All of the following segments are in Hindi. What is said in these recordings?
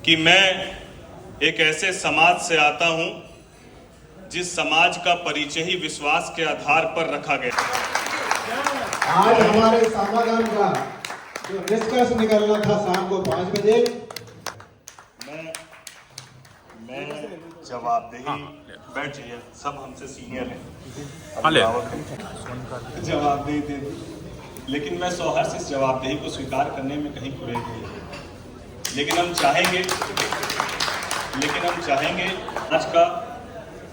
कि मैं एक ऐसे समाज से आता हूं जिस समाज का परिचय ही विश्वास के आधार पर रखा गया। आज हमारे समाधान का जो निष्कर्ष निकलना था शाम को 5 बजे, मैं जवाबदेही बैठ जाइए, सब हमसे सीनियर हैं, जवाबदेही दे दी, लेकिन मैं सौहर्ष इस जवाबदेही को स्वीकार करने में कहीं गुरेज नहीं। लेकिन हम चाहेंगे आज का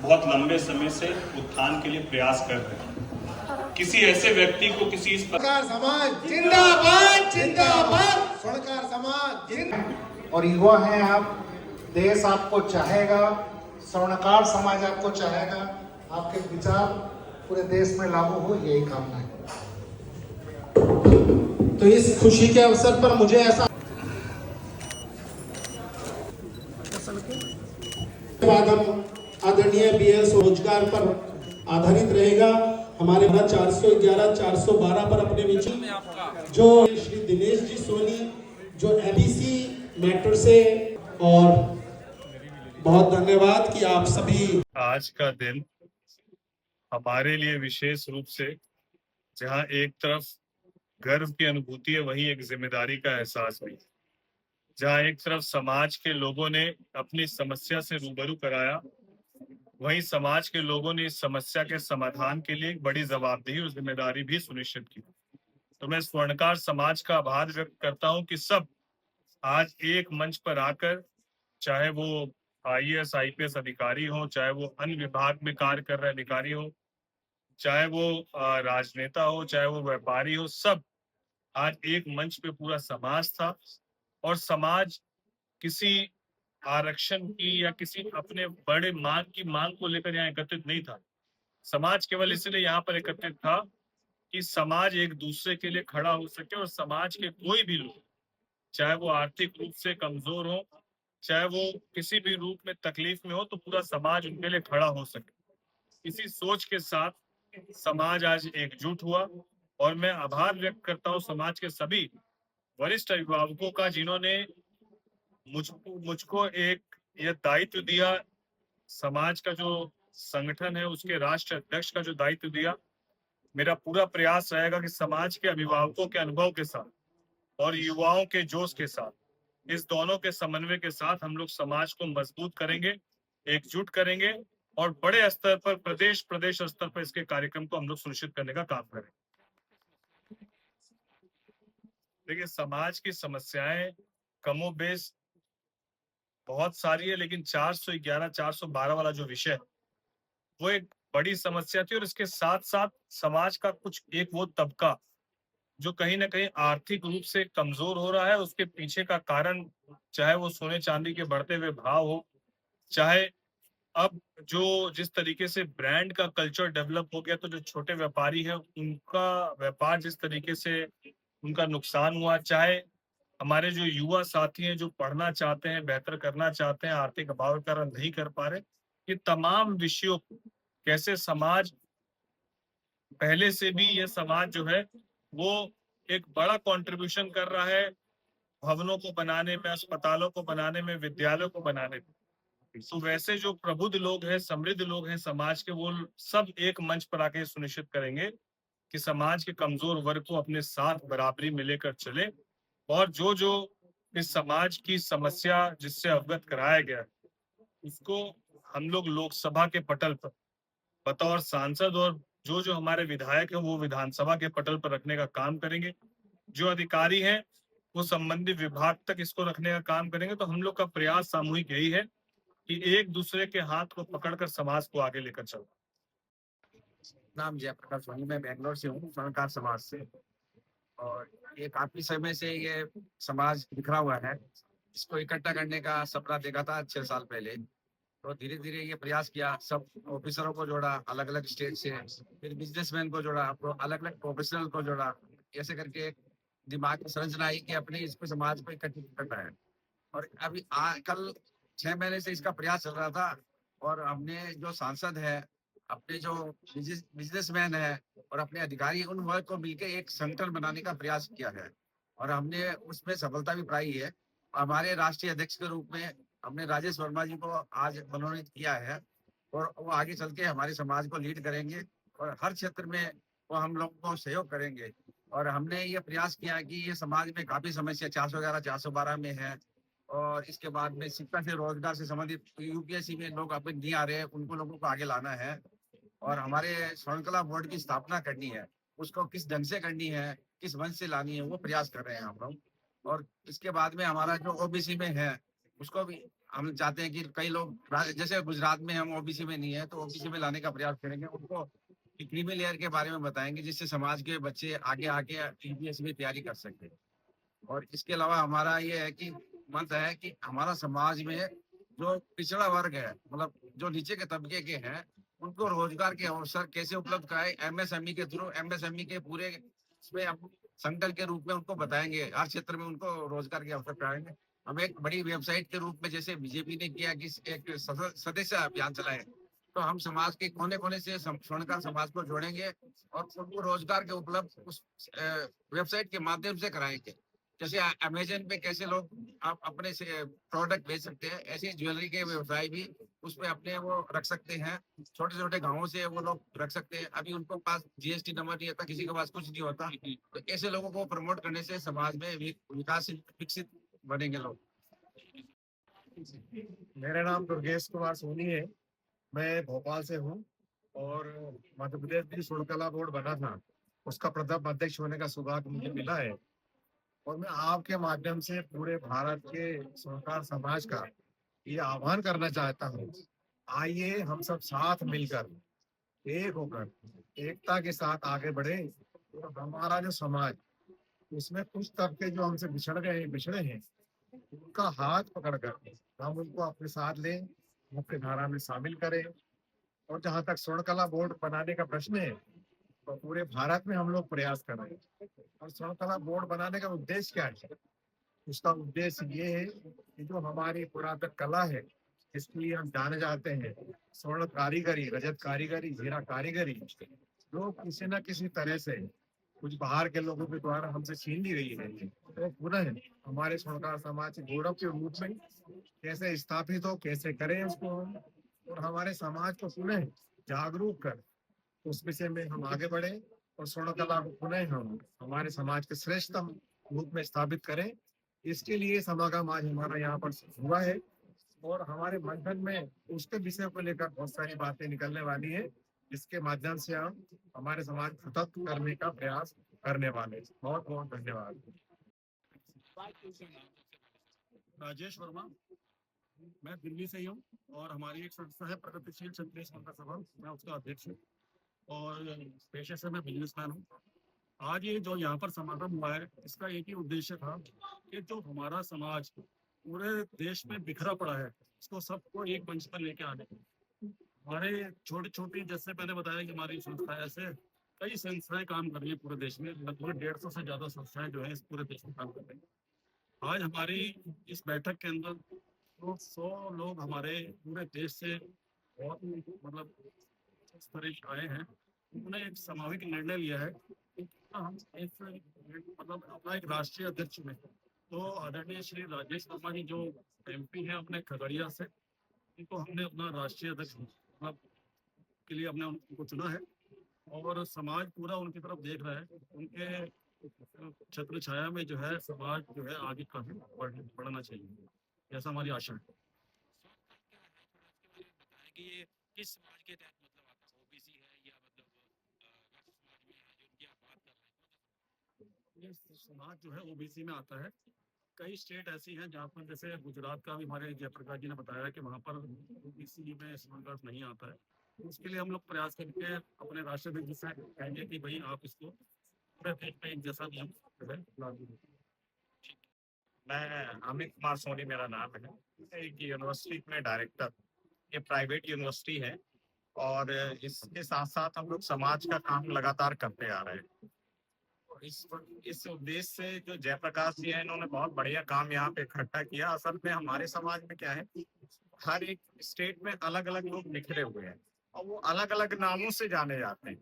बहुत लंबे समय से उत्थान के लिए प्रयास कर रहे हैं। किसी ऐसे व्यक्ति को किसी इस स्वर्णकार समाज जिंदाबाद, जिंदाबाद, स्वर्णकार समाज जिंदाबाद। और युवा हैं आप, देश आपको चाहेगा, स्वर्णकार समाज आपको चाहेगा, आपके विचार पूरे देश में लागू हो, यही कामना है। तो इस खुशी के अवसर पर मुझे ऐसा आदरणीय बीएल रोजगार पर आधारित रहेगा। हमारे 411 412 पर अपने विचार जो श्री दिनेश जी सोनी जो एबीसी मैटर से, और बहुत धन्यवाद कि आप सभी। आज का दिन हमारे लिए विशेष रूप से, जहां एक तरफ गर्व की अनुभूति है, वहीं एक जिम्मेदारी का एहसास भी। जहां एक तरफ समाज के लोगों ने अपनी समस्या से रूबरू कराया, वहीं समाज के लोगों ने इस समस्या के समाधान के लिए एक बड़ी जवाबदेही और जिम्मेदारी भी सुनिश्चित की। तो मैं स्वर्णकार समाज का आभार व्यक्त करता हूं कि सब आज एक मंच पर आकर, चाहे वो आईएएस आईपीएस अधिकारी हो, चाहे वो अन्य विभाग में कार्य कर रहे अधिकारी हो, चाहे वो राजनेता हो, चाहे वो व्यापारी हो, सब आज एक मंच पे पूरा समाज था। और समाज किसी आरक्षण की या किसी अपने बड़े मांग को लेकर यहाँ एकत्रित नहीं था। समाज केवल इसलिए यहाँ पर एकत्रित था कि समाज एक दूसरे के लिए खड़ा हो सके, और समाज के कोई भी लोग, चाहे वो आर्थिक रूप से कमजोर हो, चाहे वो किसी भी रूप में तकलीफ में हो, तो पूरा समाज उनके लिए खड़ा हो सके। इसी सोच के साथ समाज आज एकजुट हुआ, और मैं आभार व्यक्त करता हूँ समाज के सभी वरिष्ठ अभिभावकों का, जिन्होंने मुझको एक यह दायित्व दिया, समाज का जो संगठन है उसके राष्ट्र अध्यक्ष का जो दायित्व दिया। मेरा पूरा प्रयास रहेगा कि समाज के अभिभावकों के अनुभव के साथ और युवाओं के जोश के साथ, इस दोनों के समन्वय के साथ हम लोग समाज को मजबूत करेंगे, एकजुट करेंगे, और बड़े स्तर पर प्रदेश स्तर पर इसके कार्यक्रम को हम लोग सुनिश्चित करने का काम करेंगे। देखिए, समाज की समस्याएं कमोबेश बहुत सारी है, लेकिन 411 412 वाला जो विषय है वो एक बड़ी समस्या थी। और इसके साथ साथ समाज का कुछ एक वो तबका जो कहीं ना कहीं आर्थिक रूप से कमजोर हो रहा है, उसके पीछे का कारण, चाहे वो सोने चांदी के बढ़ते हुए भाव हो, चाहे अब जो जिस तरीके से ब्रांड का कल्चर डेवलप हो गया, तो जो छोटे व्यापारी हैं उनका व्यापार जिस तरीके से उनका नुकसान हुआ, चाहे हमारे जो युवा साथी हैं जो पढ़ना चाहते हैं, बेहतर करना चाहते हैं, आर्थिक अभाव के कारण नहीं कर पा रहे, ये तमाम विषयों को कैसे समाज पहले से भी, यह समाज जो है वो एक बड़ा कंट्रीब्यूशन कर रहा है भवनों को बनाने में, अस्पतालों को बनाने में, विद्यालयों को बनाने में। तो वैसे जो प्रबुद्ध लोग हैं, समृद्ध लोग हैं समाज के, वो सब एक मंच पर आके सुनिश्चित करेंगे कि समाज के कमजोर वर्ग को अपने साथ बराबरी में लेकर चले, और जो जो इस समाज की समस्या जिससे अवगत कराया गया है, उसको हम लोग लोकसभा के पटल पर बतौर सांसद, और जो जो हमारे विधायक हैं वो विधानसभा के पटल पर रखने का काम करेंगे। जो अधिकारी हैं वो संबंधित विभाग तक इसको रखने का काम करेंगे। तो हम लोग का प्रयास सामूहिक यही है कि एक दूसरे के हाथ को पकड़कर समाज को आगे लेकर चलो। नाम जयप्रकाश सोनी, मैं बेंगलोर से हूँ, स्वर्णकार समाज से। और ये काफी समय से ये समाज बिखरा हुआ है, इसको इकट्ठा करने का सपना देखा था 6 साल पहले। तो धीरे धीरे ये प्रयास किया, सब ऑफिसरों को जोड़ा अलग अलग स्टेट से, फिर बिजनेसमैन को जोड़ा, अलग अलग प्रोफेशनल को जोड़ा, ऐसे करके एक दिमाग में संरचना आई कि अपने इसको समाज को इकट्ठित करना है। और अभी कल 6 महीने से इसका प्रयास चल रहा था, और हमने जो सांसद है, अपने जो बिजनेसमैन है और अपने अधिकारी, उन वर्ग को मिलकर एक संगठन बनाने का प्रयास किया है, और हमने उसमें सफलता भी पाई है। हमारे राष्ट्रीय अध्यक्ष के रूप में हमने राजेश वर्मा जी को आज मनोनीत किया है और वो आगे चल के हमारे समाज को लीड करेंगे और हर क्षेत्र में वो हम लोगों को सहयोग करेंगे। और हमने ये प्रयास किया कि ये समाज में काफी समस्या 411 412 में है और इसके बाद में शिक्षा से रोजगार से संबंधित यूपीएससी में लोग अपने नहीं आ रहे हैं, उनको लोगों को आगे लाना है और हमारे स्वर्णकला बोर्ड की स्थापना करनी है। उसको किस ढंग से करनी है, किस वंश से लानी है, वो प्रयास कर रहे हैं हम लोग। और इसके बाद में हमारा जो ओबीसी में है, उसको भी हम चाहते हैं कि कई लोग जैसे गुजरात में हम ओबीसी में नहीं है, तो ओबीसी में लाने का प्रयास करेंगे। उनको क्रीमी लेयर के बारे में बताएंगे, जिससे समाज के बच्चे आगे आके यूपीएससी में तैयारी कर सके। और इसके अलावा हमारा ये है कि मंत है कि हमारा समाज में जो पिछड़ा वर्ग है, मतलब जो नीचे के तबके के हैं, उनको रोजगार के अवसर कैसे उपलब्ध कराए, एमएसएमई के थ्रू, एमएसएमई के पूरे इसमें हम संकल्प के रूप में उनको बताएंगे, हर क्षेत्र में उनको रोजगार के अवसर कराएंगे। हम एक बड़ी वेबसाइट के रूप में, जैसे बीजेपी ने किया कि एक सदस्य अभियान चलाए, तो हम समाज के कोने कोने से स्वर्णकार समाज को जोड़ेंगे और उनको रोजगार के उपलब्ध उस वेबसाइट के माध्यम से कराएंगे। जैसे अमेजन पे कैसे लोग आप अपने से प्रोडक्ट बेच सकते हैं, ऐसे ज्वेलरी के व्यवसाय भी उसमें अपने वो रख सकते हैं। छोटे छोटे गांवों से वो लोग रख सकते हैं। अभी उनको पास जीएसटी नंबर नहीं होता, किसी के पास कुछ नहीं होता, तो ऐसे लोगों को प्रमोट करने से समाज में विकास विकसित बनेंगे लोग। मेरा नाम दुर्गेश कुमार सोनी है। मैं भोपाल से हूँ और मध्य प्रदेश में स्वर्णकला बोर्ड बना था, उसका प्रथम अध्यक्ष होने का सौभाग्य मुझे मिला है। और मैं आपके माध्यम से पूरे भारत के स्वर्णकार समाज का ये आह्वान करना चाहता हूँ, आइए हम सब साथ मिलकर, एक होकर, एकता के साथ आगे बढ़े और हमारा जो समाज, उसमें कुछ तबके जो हमसे बिछड़े हैं, उनका हाथ पकड़कर हम उनको अपने साथ लें, मुख्य धारा में शामिल करें। और जहां तक स्वर्णकला बोर्ड बनाने का प्रश्न है, तो पूरे भारत में हम लोग प्रयास कर रहे हैं। और स्वर्णकला बोर्ड बनाने का उद्देश्य क्या है? उसका उद्देश्य ये है कि जो हमारी पुरातन कला है, इसके लिए हम जाने जाते हैं, स्वर्ण कारीगरी, रजत कारीगरी, हीरा कारीगरी, जो किसी न किसी तरह से कुछ बाहर के लोगों के द्वारा हमसे छीन ली गई है, तो पुनः हमारे स्वर्णकार समाज के गौरव के रूप में कैसे स्थापित हो, कैसे करें उसको हम, और हमारे समाज को पुनः जागरूक कर उस विषय में हम आगे बढ़े और स्वर्णकला को पुनः हम हमारे समाज के श्रेष्ठतम रूप में स्थापित करें। इसके लिए समागम आज हमारा यहाँ पर हुआ है और हमारे मंथन में उसके विषय को लेकर बहुत सारी बातें निकलने वाली है, जिसके माध्यम से हम हमारे समाज को सतत करने का प्रयास करने वाले हैं। बहुत बहुत धन्यवाद। राजेश वर्मा, मैं दिल्ली से ही हूँ और हमारी एक संस्था है प्रगतिशील क्षत्रिय स्वर्णकार सभा, मैं उसका अध्यक्ष हूँ और पेशे से मैं बिजनेसमैन हूँ। आज ये जो यहाँ पर समागम हुआ है, इसका एक ही उद्देश्य था कि जो हमारा समाज पूरे देश में बिखरा पड़ा है, इसको सबको एक मंच पर लेके आने। हमारे छोटी छोटी, जैसे मैंने बताया कि हमारी संस्था ऐसे कई संस्थाएं काम कर रही है पूरे देश में, लगभग 150 से ज्यादा संस्थाएं जो है इस पूरे देश में काम कर रही है। आज हमारी इस बैठक के अंदर तो 100 लोग हमारे पूरे देश से बहुत मतलब इस तरह आए हैं। उन्होंने एक सामूहिक निर्णय लिया है कि हम एक मतलब अपना एक राष्ट्रीय अध्यक्ष में, तो आदरणीय श्री राजेश वर्मा जी जो एमपी हैं अपने खगड़िया से, इनको हमने अपना राष्ट्रीय अध्यक्ष मतलब के लिए हमने उनको चुना है और समाज पूरा उनकी तरफ देख रहा है। उनके छत्र छाया में जो है समाज जो है आगे काफी बढ़ना चाहिए, ऐसा हमारी आशा है। कि ये किस समाज के तहत मतलब आपका ओबीसी है या मतलब समाज में है जो उनकी आप बात कर रहे हैं? ये समाज जो है ओबीसी में आता है। कई स्टेट ऐसी हैं जहाँ पर, जैसे गुजरात का भी हमारे जयप्रकाश जी ने बताया कि वहाँ पर ओबीसी में स्वर्णकार नहीं आता है। तो उसके लिए हम लोग प्रयास करके अपने राष्ट्रपति जी से कहेंगे कि भाई आप इसको पूरे देश में एक जैसा नियम जो है लागू करें। मैं अमित कुमार सोनी मेरा नाम है। एक यूनिवर्सिटी में डायरेक्टर, ये प्राइवेट यूनिवर्सिटी है और इसके साथ साथ हम लोग समाज का काम लगातार करते आ रहे हैं। इस उद्देश्य से जो जयप्रकाश जी हैं, इन्होंने बहुत बढ़िया काम यहाँ पे इकट्ठा किया। असल में हमारे समाज में क्या है, हर एक स्टेट में अलग अलग लोग बिखरे हुए हैं और वो अलग अलग नामों से जाने जाते हैं।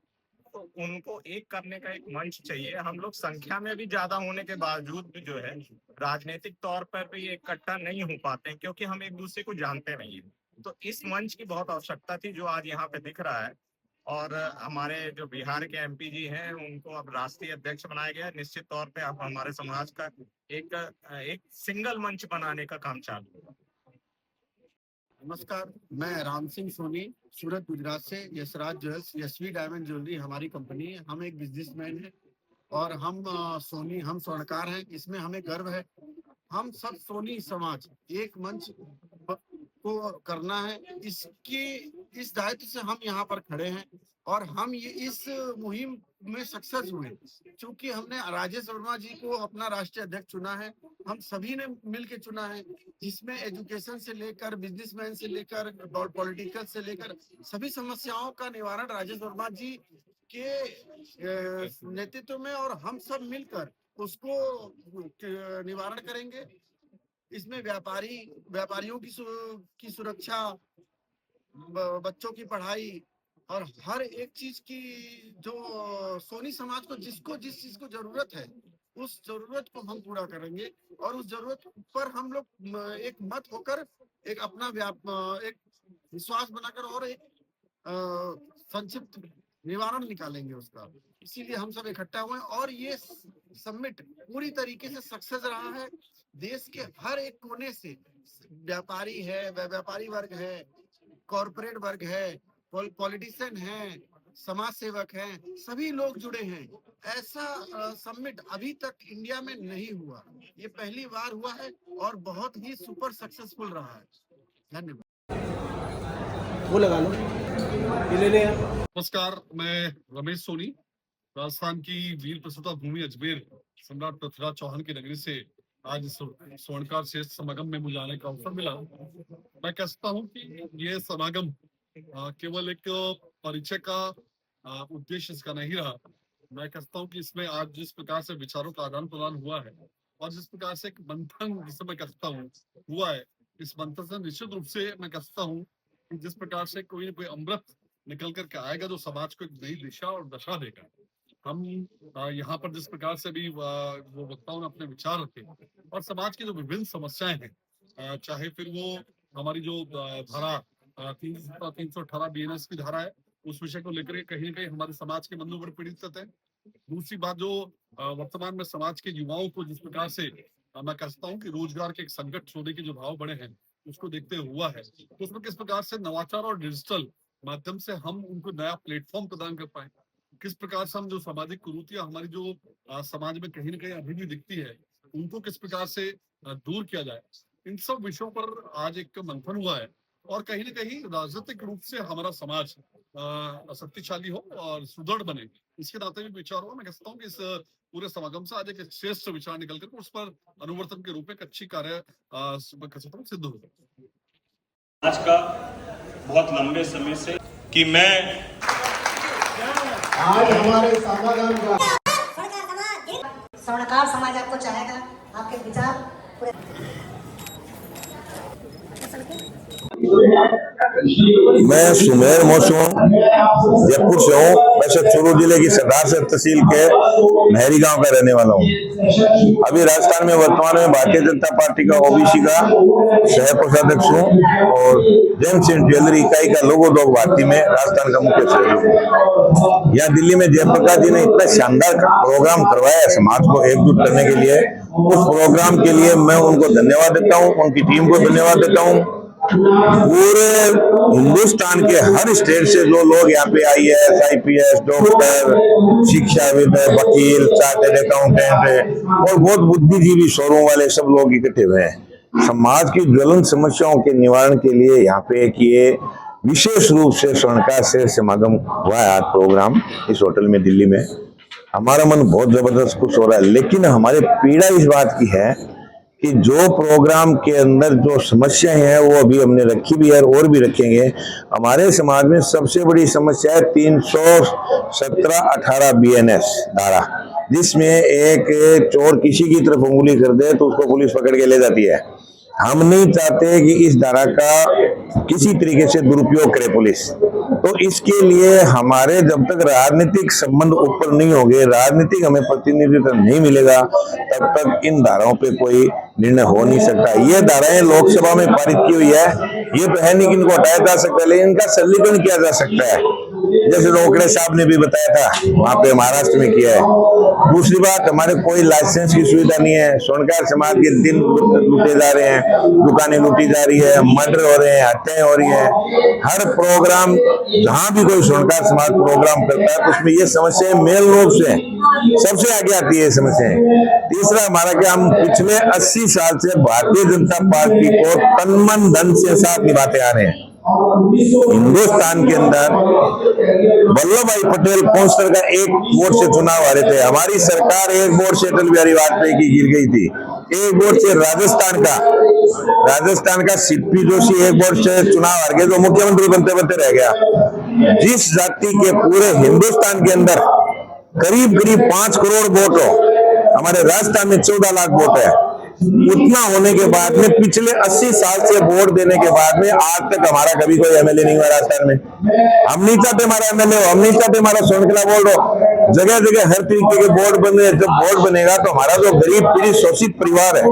तो उनको एक करने का एक मंच चाहिए। हम लोग संख्या में भी ज्यादा होने के बावजूद भी जो है राजनीतिक तौर पर भी इकट्ठा नहीं हो पाते हैं, क्योंकि हम एक दूसरे को जानते नहीं है। तो इस मंच की बहुत आवश्यकता थी, जो आज यहाँ पे दिख रहा है। और हमारे जो बिहार के एमपी जी हैं, उनको अब राष्ट्रीय अध्यक्ष बनाया गया है। निश्चित तौर पे अब हमारे समाज का एक सिंगल मंच बनाने का काम चालू है। नमस्कार, मैं राम सिंह सोनी, सूरत गुजरात से। Yashraj jewels, Yashvi diamond jewellery हमारी कंपनी है। हम एक बिजनेसमैन हैं और हम सोनी, हम स्वर्णकार हैं। इसमें हमें गर्व है। हम सब सोनी समाज एक मंच को करना है, इस दायित्व से हम यहाँ पर खड़े हैं और हम ये इस मुहिम में सक्सेस हुए, क्योंकि हमने राजेश वर्मा जी को अपना राष्ट्रीय अध्यक्ष चुना है। हम सभी ने मिलकर चुना है, जिसमें एजुकेशन से लेकर बिजनेसमैन से लेकर पॉलिटिकल से लेकर सभी समस्याओं का निवारण राजेश वर्मा जी के नेतृत्व में, और हम सब मिलकर उसको निवारण करेंगे। इसमें व्यापारियों की सुरक्षा, बच्चों की पढ़ाई और हर एक चीज की जो सोनी समाज को जिस चीज को जरूरत है, उस जरूरत को हम पूरा करेंगे। और उस जरूरत पर हम लोग एक मत होकर एक अपना एक विश्वास बनाकर और एक संक्षिप्त निवारण निकालेंगे उसका। इसीलिए हम सब इकट्ठा हुए और ये समिट पूरी तरीके से सक्सेस रहा है। देश के हर एक कोने से व्यापारी वर्ग है, कॉरपोरेट वर्ग है, पॉलिटिशियन है, समाज सेवक हैं, सभी लोग जुड़े हैं। ऐसा समिट अभी तक इंडिया में नहीं हुआ, ये पहली बार हुआ है और बहुत ही सुपर सक्सेसफुल रहा है। धन्यवाद। वो लगा लो, ले ले यार। नमस्कार, मैं रमेश सोनी, राजस्थान की वीर प्रसूता भूमि अजमेर सम्राट पृथ्वीराज चौहान की नगरी से आज स्वर्णकार श्रेष्ठ समागम में मुझे आने का अवसर मिला। मैं कहता हूँ कि ये समागम केवल एक परिचय का उद्देश्य इसका नहीं रहा। मैं कहता हूँ कि इसमें आज जिस प्रकार से विचारों का आदान प्रदान हुआ है और जिस प्रकार से एक मंथन, जिसे मैं कहता हूँ, हुआ है, इस मंथन से निश्चित रूप से मैं कहता हूँ कि जिस प्रकार से कोई न कोई अमृत निकल करके आएगा जो समाज को एक नई दिशा और दशा देगा। हम यहाँ पर जिस प्रकार से भी वो वक्ताओं ने अपने विचार रखे और समाज की जो विभिन्न समस्याएं हैं, चाहे फिर वो हमारी जो धारा 318 BNS की धारा है, उस विषय को लेकर कहीं न कहीं हमारे समाज के बंधु बड़े पीड़ित है। दूसरी बात, जो वर्तमान में समाज के युवाओं को जिस प्रकार से मैं कहता हूँ कि रोजगार के एक संकट होने के जो भाव बड़े हैं, उसको देखते हुआ है, तो उसमें किस प्रकार से नवाचार और डिजिटल माध्यम से हम उनको नया प्लेटफॉर्म प्रदान कर पाए, किस प्रकार से हम जो सामाजिक कुरीतियां हमारी जो समाज में कहीं न कहीं अभी भी दिखती है, उनको किस प्रकार से दूर किया जाए। इन सब विषयों पर आज एक मंथन हुआ है और कहीं न कहीं राजनीतिक रूप से हमारा समाज शक्तिशाली हो और सुदृढ़ बने, इसके नाते भी विचार हुआ। मैं कहता हूँ कि इस पूरे समागम से आज एक श्रेष्ठ विचार निकल कर उस पर अनुवर्तन के रूप में एक अच्छी कार्य सिद्ध हो। आज का बहुत लंबे समय से कि मैं आज हमारे समागम का स्वर्णकार समाज आपको चाहेगा, आपके विचार पूरे। मैं सुमेर मौसू जयपुर से हूँ। वैसे चूरू जिले की सरदारसर तहसील के महरी गांव का रहने वाला हूँ। अभी राजस्थान में वर्तमान में भारतीय जनता पार्टी का ओबीसी का सह कोषाध्यक्ष हूँ और जेम्स एंड ज्वेलरी इकाई का लोगो 2 भारती में राजस्थान का मुख्य सचिव हूँ। यहाँ दिल्ली में जयप्रकाश जी ने इतना शानदार प्रोग्राम करवाया है समाज को एकजुट करने के लिए। उस प्रोग्राम के लिए मैं उनको धन्यवाद देता हूँ, उनकी टीम को धन्यवाद देता हूँ। पूरे हिंदुस्तान के हर स्टेट से जो लोग यहाँ पे IAS, IPS, डॉक्टर, शिक्षाविद, वकील, चार्टर्ड अकाउंटेंट और बहुत बुद्धिजीवी शोरों वाले सब लोग इकट्ठे हुए हैं समाज की ज्वलंत समस्याओं के निवारण के लिए। यहाँ पे एक ये विशेष रूप से स्वर्णकार से समागम हुआ है आज प्रोग्राम इस होटल में दिल्ली में। हमारा मन बहुत जबरदस्त खुश हो रहा है, लेकिन हमारे पीड़ा इस बात की है कि जो प्रोग्राम के अंदर जो समस्याएं हैं वो अभी हमने रखी भी है और भी रखेंगे। हमारे समाज में सबसे बड़ी समस्या है 317-18 BNS धारा, जिसमें एक चोर किसी की तरफ उंगली कर दे तो उसको पुलिस पकड़ के ले जाती है। हम नहीं चाहते कि इस धारा का किसी तरीके से दुरुपयोग करे पुलिस। तो इसके लिए हमारे जब तक राजनीतिक संबंध ऊपर नहीं होंगे, राजनीतिक हमें प्रतिनिधित्व नहीं मिलेगा, तब तक इन धाराओं पे कोई निर्णय हो नहीं सकता। ये धाराएं लोकसभा में पारित की हुई है, ये तो है नहीं कि इनको हटाया जा सकता है, लेकिन इनका सरलीकरण किया जा सकता है, जैसे रोकड़े साहब ने भी बताया था वहां पे महाराष्ट्र में किया है। दूसरी बात, हमारे कोई लाइसेंस की सुविधा नहीं है, स्वर्णकार समाज के दिन लूटे जा रहे हैं, दुकानें लूटी जा रही है, मर्डर हो रहे हैं, हत्याएं हो रही है। हर प्रोग्राम जहां भी कोई स्वर्णकार समाज प्रोग्राम करता है तो उसमें ये समस्याएं मेन रूप से सबसे आगे आती है समस्याएं। तीसरा हमारा कि हम पिछले 80 साल से भारतीय जनता पार्टी को तन मन धन से साथ निभाते आ रहे हैं। हिंदुस्तान के अंदर वल्लभ भाई पटेल पौंसर का एक वोट से चुनाव हारे थे। हमारी सरकार एक वोट से अटल बिहारी वाजपेयी की गिर गई थी। एक वोट से राजस्थान का सीपी जोशी एक वोट से चुनाव हार गए, जो मुख्यमंत्री बनते बनते रह गया। जिस जाति के पूरे हिंदुस्तान के अंदर करीब 5 करोड़ वोट हो, हमारे राजस्थान में 14 लाख वोट है। उतना होने के बाद में पिछले 80 साल से वोट देने के बाद में आज तक हमारा कभी कोई एमएलए नहीं हुआ राजस्थान में। हम नहीं चाहते हमारा एमएलए हो, हम नहीं चाहते हमारा सोनकला बोर्ड हो। जगह जगह हर तरीके के बोर्ड बन रहे हैं। जब बोर्ड बनेगा तो हमारा जो गरीब पीड़ित शोषित परिवार है,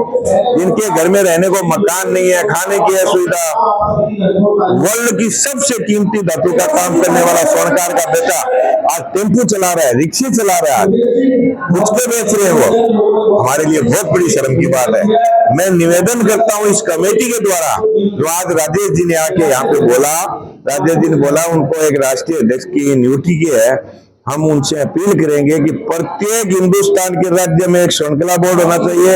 जिनके घर में रहने को मकान नहीं है, खाने की असुविधा, वर्ल्ड की सबसे कीमती धातु का काम करने वाला स्वर्णकार का बेटा आज टेम्पो चला रहा है, रिक्शे चला रहा है, पुचके बेच रहे हैं, वो हमारे लिए बहुत बड़ी शर्म की बात है। मैं निवेदन करता हूं इस कमेटी के द्वारा, जो आज राजेश जी ने आके यहाँ पे बोला, राजेश जी ने बोला उनको एक राष्ट्रीय अध्यक्ष की नियुक्ति की है। हम उनसे अपील करेंगे कि प्रत्येक हिंदुस्तान के राज्य में एक श्रृंखला बोर्ड होना चाहिए।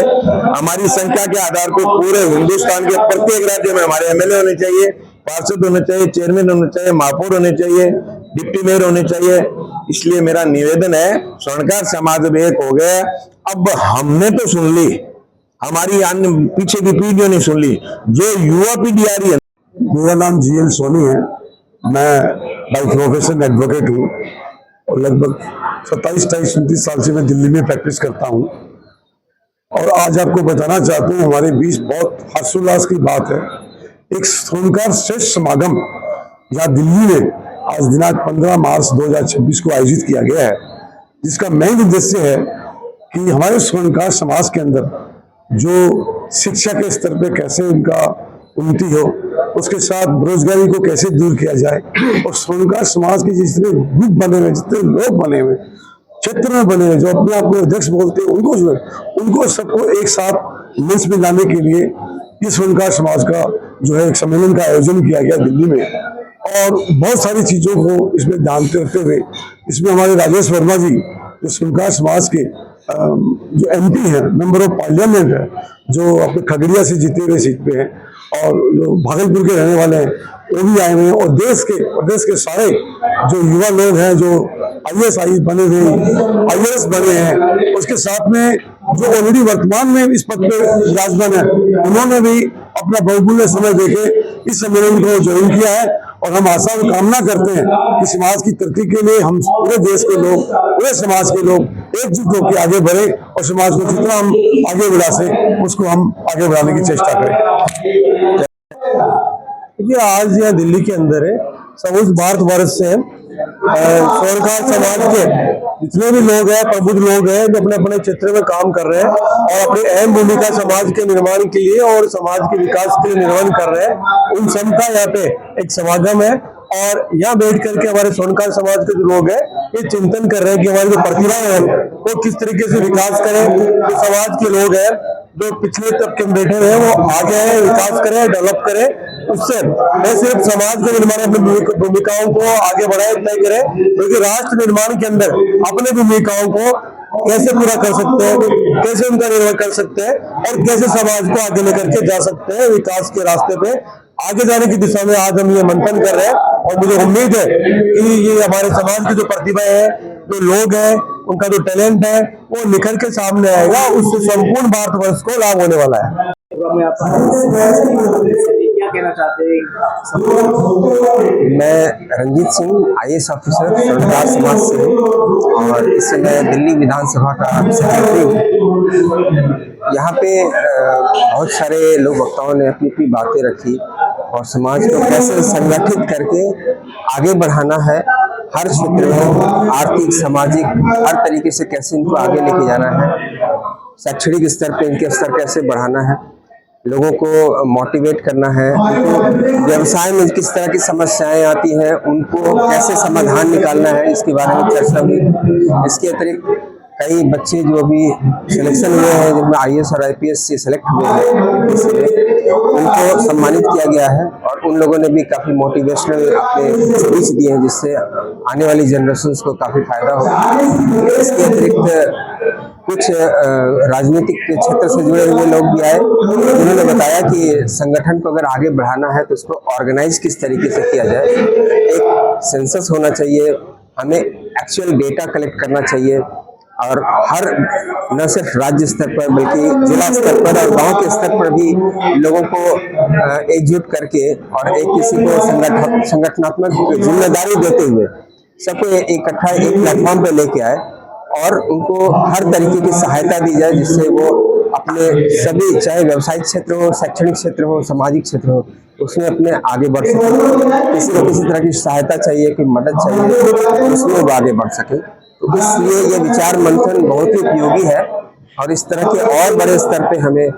हमारी संख्या के आधार पर पूरे हिंदुस्तान के प्रत्येक राज्य में हमारे एमएलए होने चाहिए, पार्षद होने चाहिए, चेयरमैन होने चाहिए, महापौर होने चाहिए, डिप्टी मेयर होने चाहिए। इसलिए मेरा निवेदन है, स्वर्णकार समाज अब एक हो गया। अब हमने तो सुन ली, हमारी अन्य पीछे की पीढ़ियों ने सुन ली, जो युवा पीढ़ी आ रही है। मेरा नाम जीएल सोनी है, मैं बाय प्रोफेशन एडवोकेट हूँ और लगभग 27-29 साल से मैं दिल्ली में प्रैक्टिस करता हूँ। और आज आपको बताना चाहता हूँ, हमारे बीच बहुत हर्षोल्लास की बात है। एक स्वर्णकार श्रेष्ठ समागम यहाँ दिल्ली में आज दिनांक 15 मार्च 2026 को आयोजित किया गया है, जिसका मेन उद्देश्य है कि हमारे स्वर्णकार समाज के अंदर जो शिक्षा के स्तर पे कैसे उनका उन्नति हो, उसके साथ बेरोजगारी को कैसे दूर किया जाए, और स्वर्णकार समाज के जितने ग्रुप बने हुए, जितने लोग बने हुए, क्षेत्र में बने हुए, जो अपने आप को अध्यक्ष बोलते हैं, उनको जो है उनको सबको एक साथ मंच में लाने के लिए इस स्वर्णकार समाज का जो है एक सम्मेलन का आयोजन किया गया दिल्ली में। और बहुत सारी चीजों को इसमें ध्यान रखते हुए इसमें हमारे राजेश वर्मा जी, जो स्वर्णकार समाज के जो एमपी हैं, मेंबर ऑफ पार्लियामेंट है, जो अपने खगड़िया से जीते हुए सीट पे हैं, और जो भागलपुर के रहने वाले हैं, वो भी आए हुए हैं। और देश के सारे जो युवा लोग हैं, जो IAS बने हुए, IAS बने हैं, उसके साथ में जो ऑलरेडी वर्तमान में इस पद पे विराजमान है, उन्होंने भी अपना बहुमूल्य समय देके इस सम्मेलन को ज्वाइन किया है। और हम आशा और कामना करते हैं कि समाज की तरक्की के लिए हम पूरे देश के लोग, पूरे समाज के लोग एकजुट होकर आगे बढ़े और समाज को जितना हम आगे बढ़ा सके उसको हम आगे बढ़ाने की चेष्टा करें। देखिए, आज यहाँ दिल्ली के अंदर है, समूच भारतवर्ष से स्वर्णकार समाज के जितने भी लोग हैं, प्रबुद्ध लोग हैं, जो अपने अपने क्षेत्र में काम कर रहे हैं और अपनी अहम भूमिका समाज के निर्माण के लिए और समाज के विकास के लिए निर्माण कर रहे हैं, उन सबका यहाँ पे एक समागम है। और यहाँ बैठ करके हमारे स्वर्णकार समाज के जो लोग हैं, ये चिंतन कर रहे हैं कि हमारी जो प्रतिभा है वो किस तरीके से विकास करें। जो समाज के लोग हैं, जो पिछले तबके में बैठे हुए हैं, वो आगे आए, विकास करें, डेवलप करें। उससे न सिर्फ समाज के निर्माण अपनी भूमिकाओं को आगे बढ़ाए, तय करें, बल्कि राष्ट्र निर्माण के अंदर अपने भूमिकाओं को कैसे पूरा कर सकते हैं, कैसे उनका निर्वहन कर सकते हैं और कैसे समाज को आगे लेकर के जा सकते हैं विकास के रास्ते पे आगे जाने की दिशा में आज हम ये मंथन कर रहे हैं। और मुझे उम्मीद है कि ये हमारे समाज की जो प्रतिभा है, जो लोग हैं, उनका जो टैलेंट है, वो निखर के सामने आएगा। उससे संपूर्ण भारतवर्ष को लाभ होने वाला है। क्या कहना चाहते हैं? मैं रंजीत सिंह, IAS ऑफिसर स्वर्णकार समाज से हूँ और इस समय दिल्ली विधानसभा का सेक्रेटरी हूँ। यहाँ पे बहुत सारे लोग वक्ताओं ने अपनी अपनी बातें रखी और समाज को कैसे संगठित करके आगे बढ़ाना है, हर क्षेत्र में आर्थिक सामाजिक हर तरीके से कैसे इनको आगे लेके जाना है, शैक्षणिक स्तर पे इनके स्तर कैसे बढ़ाना है, लोगों को मोटिवेट करना है, उनको व्यवसाय में किस तरह की समस्याएं आती हैं उनको कैसे समाधान निकालना है, इसके बारे में चर्चा हुई। इसके अतिरिक्त कई बच्चे जो अभी सिलेक्शन हुए हैं, जिनमें IAS और IPS से सेलेक्ट हुए हैं, इसलिए उनको सम्मानित किया गया है और उन लोगों ने भी काफ़ी मोटिवेशनल अपने स्पीच दिए हैं, जिससे आने वाली जनरेशन्स को काफ़ी फायदा होगा। इसके अतिरिक्त कुछ राजनीतिक क्षेत्र से जुड़े हुए लोग भी आए, उन्होंने बताया कि संगठन को अगर आगे बढ़ाना है तो उसको ऑर्गेनाइज किस तरीके से किया जाए। एक सेंसस होना चाहिए, हमें एक्चुअल डेटा कलेक्ट करना चाहिए और हर न सिर्फ राज्य स्तर पर बल्कि जिला स्तर पर और गांव के स्तर पर भी लोगों को एकजुट करके और एक किसी को संगठनात्मक जिम्मेदारी देते हुए सबको इकट्ठा एक प्लेटफॉर्म पर लेके आए और उनको हर तरीके की सहायता दी जाए, जिससे वो अपने सभी, चाहे व्यवसायिक क्षेत्र हो, शैक्षणिक क्षेत्र हो, सामाजिक क्षेत्र हो, उसमें अपने आगे बढ़ सके। किसी को किसी तरह की सहायता चाहिए, कोई मदद चाहिए, उसमें वो आगे बढ़ सके। तो इसलिए ये विचार मंथन बहुत ही उपयोगी है और इस तरह के और बड़े स्तर पे हमें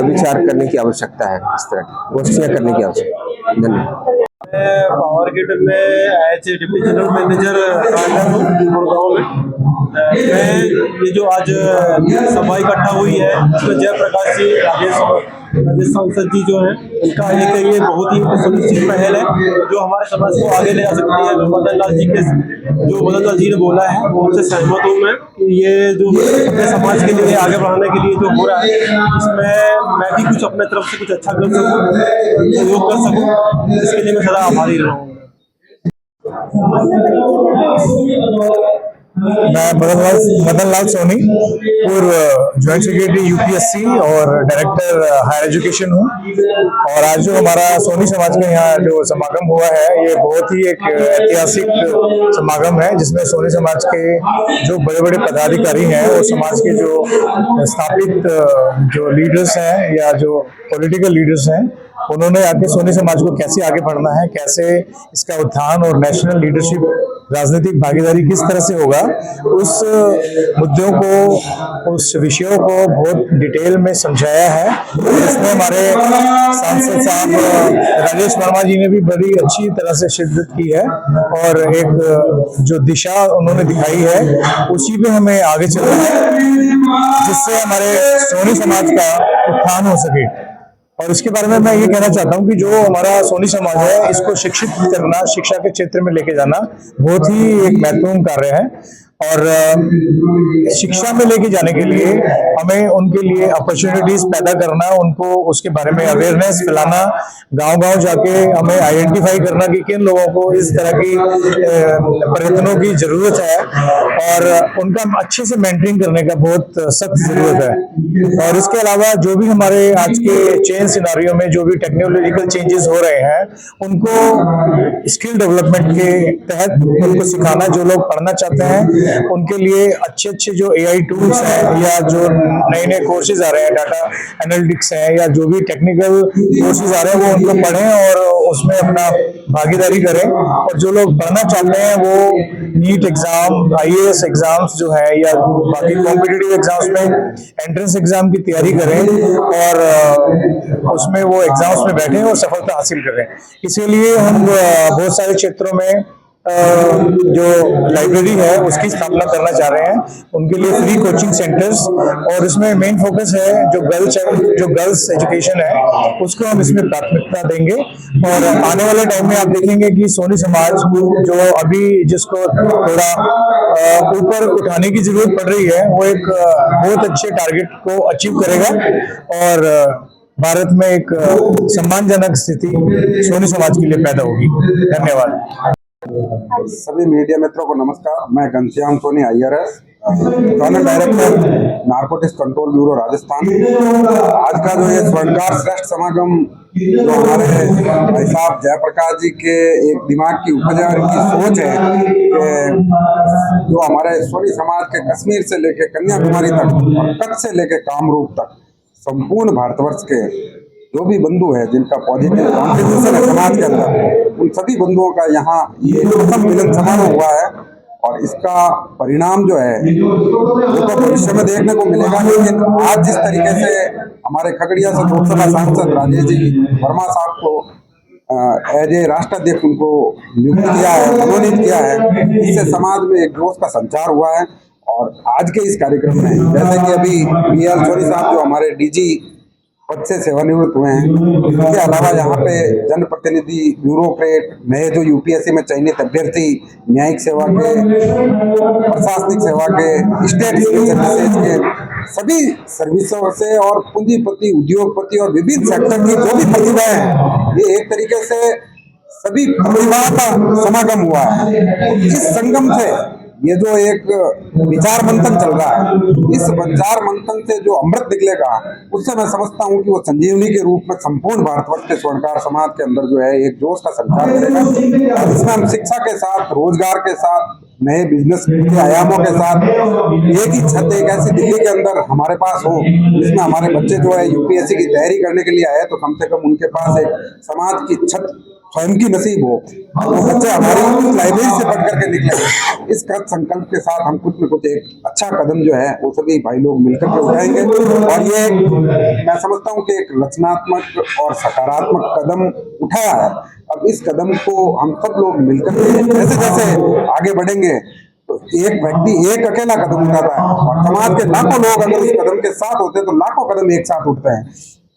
विचार करने की आवश्यकता है, इस तरह की गोष्ठियाँ करने की आवश्यकता है। धन्यवाद। मैं पावर ग्रिड में एज डिप्टी जनरल मैनेजर कार्यरत हूँ गुड़गांव में। मैं ये जो आज सभा इकट्ठा हुई है, इसमें जयप्रकाश जी राजेश सांसद जी जो है, इनका एक ये बहुत ही सुनिश्चित पहल है जो हमारे समाज को आगे ले जा सकती है। मदन लाल जी ने बोला है वो उनसे सहमत हूँ मैं कि ये जो अपने समाज के लिए आगे बढ़ाने के लिए जो हो रहा है, इसमें मैं भी कुछ अपने तरफ से कुछ अच्छा कर सकूँ, सहयोग कर सकूँ, इसके लिए मैं सदा आभारी रहूँगा। मैं मदन लाल सोनी, पूर्व ज्वाइंट सेक्रेटरी UPSC और डायरेक्टर हायर एजुकेशन हूँ। और आज जो हमारा सोनी समाज का यहाँ जो समागम हुआ है, ये बहुत ही एक ऐतिहासिक समागम है, जिसमें सोनी समाज के जो बड़े बड़े पदाधिकारी हैं, वो समाज के जो स्थापित जो लीडर्स हैं या जो पॉलिटिकल लीडर्स हैं, उन्होंने आके सोनी समाज को कैसे आगे बढ़ना है, कैसे इसका उत्थान और नेशनल लीडरशिप, राजनीतिक भागीदारी किस तरह से होगा, उस मुद्दों को, उस विषयों को बहुत डिटेल में समझाया है। इसमें हमारे सांसद साहब राजेश वर्मा जी ने भी बड़ी अच्छी तरह से शिरकत की है और एक जो दिशा उन्होंने दिखाई है, उसी पे हमें आगे चलना है, जिससे हमारे सोनी समाज का उत्थान हो सके। और इसके बारे में मैं ये कहना चाहता हूँ कि जो हमारा सोनी समाज है, इसको शिक्षित करना, शिक्षा के क्षेत्र में लेके जाना बहुत ही एक महत्वपूर्ण कार्य है। और शिक्षा में लेके जाने के लिए हमें उनके लिए अपॉर्चुनिटीज पैदा करना, उनको उसके बारे में अवेयरनेस फैलाना, गांव-गांव जाके हमें आइडेंटिफाई करना कि किन लोगों को इस तरह की प्रयत्नों की जरूरत है और उनका अच्छे से मेंटरिंग करने का बहुत सख्त जरूरत है। और इसके अलावा जो भी हमारे आज के चेंज सिनारियो में जो भी टेक्नोलॉजिकल चेंजेस हो रहे हैं, उनको स्किल डेवलपमेंट के तहत उनको सिखाना, जो लोग पढ़ना चाहते हैं उनके लिए अच्छे अच्छे जो AI टूल्स हैं या जो नए नए कोर्सेज आ रहे हैं, डाटा एनालिटिक्स हैं या जो भी टेक्निकल कोर्सेज आ रहे हैं, वो उनको पढ़ें और उसमें अपना भागीदारी करें। और जो लोग पढ़ना चाहते हैं वो नीट एग्जाम, IAS एग्जाम्स जो है या बाकी कॉम्पिटिटिव एग्जाम्स में एंट्रेंस एग्जाम की तैयारी करें और उसमें वो एग्जाम्स में बैठें और सफलता हासिल करें। इसीलिए हम बहुत सारे क्षेत्रों में जो लाइब्रेरी है उसकी स्थापना करना चाह रहे हैं, उनके लिए फ्री कोचिंग सेंटर्स, और इसमें मेन फोकस है जो गर्ल्स एजुकेशन है उसको हम इसमें प्राथमिकता देंगे। और आने वाले टाइम में आप देखेंगे कि सोनी समाज जो अभी जिसको थोड़ा ऊपर उठाने की जरूरत पड़ रही है, वो एक बहुत अच्छे टारगेट को अचीव करेगा और भारत में एक सम्मानजनक स्थिति सोनी समाज के लिए पैदा होगी। धन्यवाद। सभी मीडिया मित्रों को नमस्कार। मैं Ghanshyam Soni IRS, zonal director narcotics control bureau Rajasthan. आज का जो ये स्वर्णकार श्रेष्ठ समागम जो हमारे भाई साहब जयप्रकाश जी के एक दिमाग की उपज और इनकी सोच है कि जो हमारे सोनी समाज के कश्मीर से लेके कन्याकुमारी तक और कच्छ से लेके कामरूप तक संपूर्ण भारतवर्ष के जो भी बंधु है जिनका पॉजिटिव कॉन्ट्रीब्यूशन है समाज के अंदर, उन सभी बंधुओं का यहाँ ये प्रथम मिलन समारोह हुआ है। और इसका परिणाम जो है वो तो भविष्य में देखने को मिलेगा, लेकिन आज जिस तरीके से हमारे खगड़िया से लोकसभा सांसद राजेश जी वर्मा साहब को एज ए राष्ट्राध्यक्ष उनको नियुक्त किया है, मनोनीत किया है, इससे समाज में एक जोश का संचार हुआ है। और आज के इस कार्यक्रम में जैसे कि अभी BL सोनी साहब जो हमारे DG पद से सेवानिवृत्त हुए हैं, इसके अलावा यहाँ पे जनप्रतिनिधि, ब्यूरोक्रेट, नए जो UPSC में चयनित अभ्यर्थी, न्यायिक सेवा के, प्रशासनिक सेवा के, स्टेट सिविल सर्विसेज के सभी सर्विसों से और पूंजीपति, उद्योगपति और विभिन्न सेक्टर की जो भी प्रतिभाएं हैं, ये एक तरीके से सभी प्रतिभाओं का समागम हुआ है। इस संगम से ये जो एक विचार मंथन चल रहा है, इस विचार मंथन से जो अमृत निकलेगा, उससे मैं समझता हूँ कि वो संजीवनी के रूप में संपूर्ण भारतवर्ष के स्वर्णकार समाज के अंदर जो है एक जोश का संचार करेगा। इसमें हम शिक्षा के साथ, रोजगार के साथ, नए बिजनेस के आयामों के साथ एक ही छत, एक ऐसी दिल्ली के अंदर हमारे पास हो जिसमें हमारे बच्चे जो है UPSC की तैयारी करने के लिए आए तो कम से कम उनके पास एक समाज की छत स्वयं की नसीब हो, वो बच्चे हमारी लाइब्रेरी से पढ़ करके निकले। इस कृत संकल्प के साथ हम कुछ न कुछ एक अच्छा कदम जो है वो सभी भाई लोग मिलकर के उठाएंगे। और ये मैं समझता हूँ कि एक रचनात्मक और सकारात्मक कदम उठाया है। अब इस कदम को हम सब लोग मिलकर के जैसे जैसे आगे बढ़ेंगे तो एक व्यक्ति एक अकेला कदम उठाता है और समाज के लाखों लोग अगर उस कदम के साथ होते हैं तो लाखों कदम एक साथ उठते हैं।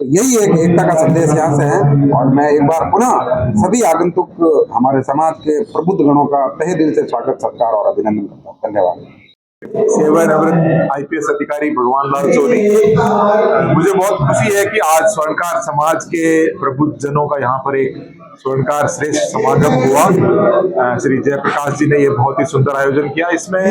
तो यही एक एकता का संदेश यहाँ से है। और मैं एक बार पुनः सभी आगंतुक हमारे समाज के प्रबुद्ध गणों का तहे दिल से स्वागत, सत्कार और अभिनंदन करता हूँ। धन्यवाद। सेवानिवृत्त IPS अधिकारी भगवान लाल सोनी, मुझे बहुत खुशी है कि आज स्वर्णकार समाज के प्रबुद्ध जनों का यहाँ पर एक स्वर्णकार श्रेष्ठ समागम हुआ। श्री जयप्रकाश जी ने ये बहुत ही सुंदर आयोजन किया। इसमें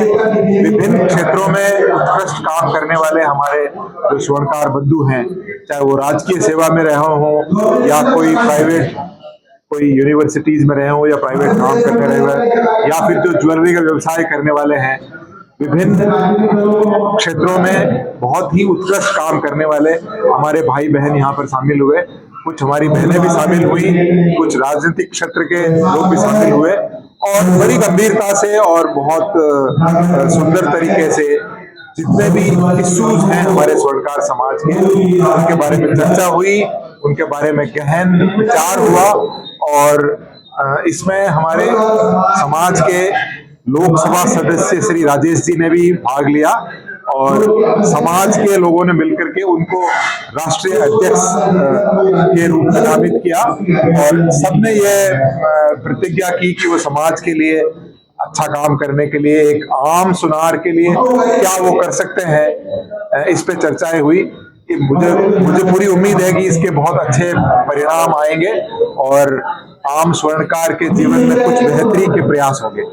विभिन्न क्षेत्रों में उत्कृष्ट काम करने वाले हमारे जो स्वर्णकार बंधु हैं, चाहे वो राजकीय सेवा में रहे हों या कोई प्राइवेट, कोई यूनिवर्सिटीज में रहे हों या प्राइवेट काम करने रहे हों, या फिर जो ज्वेलरी का व्यवसाय करने वाले हैं, विभिन्न क्षेत्रों में बहुत ही उत्कृष्ट काम करने वाले हमारे भाई बहन यहाँ पर शामिल हुए। कुछ हमारी बहनें भी शामिल हुई, कुछ राजनीतिक क्षेत्र के लोग भी शामिल हुए और बड़ी गंभीरता से और बहुत सुंदर तरीके से जितने भी इश्यूज हैं हमारे स्वर्णकार समाज के, उनके बारे में चर्चा हुई, उनके बारे में गहन विचार हुआ। और इसमें हमारे समाज के लोकसभा सदस्य श्री राजेश जी ने भी भाग लिया और समाज के लोगों ने मिलकर के उनको राष्ट्रीय अध्यक्ष के रूप में नामित किया और सबने ये प्रतिज्ञा की कि वो समाज के लिए अच्छा काम करने के लिए, एक आम सुनार के लिए क्या वो कर सकते हैं, इस पे चर्चाएं हुई। मुझे पूरी उम्मीद है कि इसके बहुत अच्छे परिणाम आएंगे और आम स्वर्णकार के जीवन में कुछ बेहतरी के प्रयास होंगे।